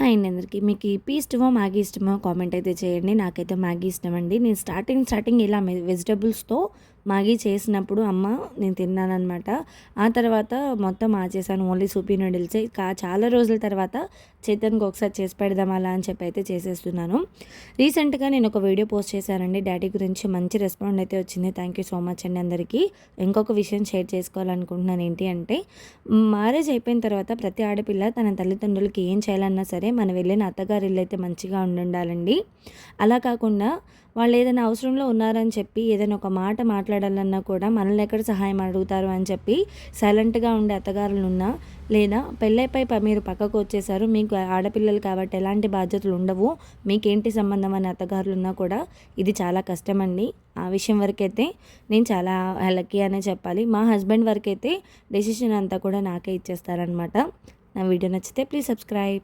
Hi అండి అందరికీ. మీకు ఇప్పి ఇష్టమో మ్యాగీ ఇష్టమో కామెంట్ అయితే చేయండి. నాకైతే మ్యాగీ ఇష్టమండి. నేను స్టార్టింగ్ ఇలా వెజిటబుల్స్తో మ్యాగీ చేసినప్పుడు నేను తిన్నాననమాట. ఆ తర్వాత మొత్తం మార్చేసాను. ఓన్లీ సూపీ నూడిల్సే. చాలా రోజుల తర్వాత చేతన్‌కి ఒకసారి చేసి పెడదాం అలా అని చెప్పి అయితే చేసేస్తున్నాను. రీసెంట్‌గా నేను ఒక వీడియో పోస్ట్ చేశానండి డ్యాడీ గురించి. మంచి రెస్పాండ్ అయితే వచ్చింది. థ్యాంక్ యూ సో మచ్ అండి అందరికీ. ఇంకొక విషయం షేర్ చేసుకోవాలనుకుంటున్నాను. ఏంటి అంటే, మ్యారేజ్ అయిపోయిన తర్వాత ప్రతి ఆడపిల్ల తన తల్లిదండ్రులకి ఏం చేయాలన్నా సరే మనం వెళ్ళిన అత్తగారిల్లు అయితే మంచిగా ఉండాలండి. అలా కాకుండా వాళ్ళు ఏదైనా అవసరంలో ఉన్నారని చెప్పి ఏదైనా ఒక మాట మాట్లాడాలన్నా కూడా మనల్ని ఎక్కడ సహాయం అడుగుతారు అని చెప్పి సైలెంట్గా ఉండే అత్తగారులు ఉన్నా, లేదా పెళ్ళైపై మీరు పక్కకు వచ్చేసారు, మీకు ఆడపిల్లలు కాబట్టి ఎలాంటి బాధ్యతలు ఉండవు, మీకేంటి సంబంధం అనే అత్తగారులు ఉన్నా కూడా ఇది చాలా కష్టమండి. ఆ విషయం వరకైతే నేను చాలా లక్కీ అనే చెప్పాలి. మా హస్బెండ్ వరకైతే డెసిషన్ అంతా కూడా నాకే ఇచ్చేస్తారనమాట. నా వీడియో నచ్చితే ప్లీజ్ సబ్స్క్రైబ్.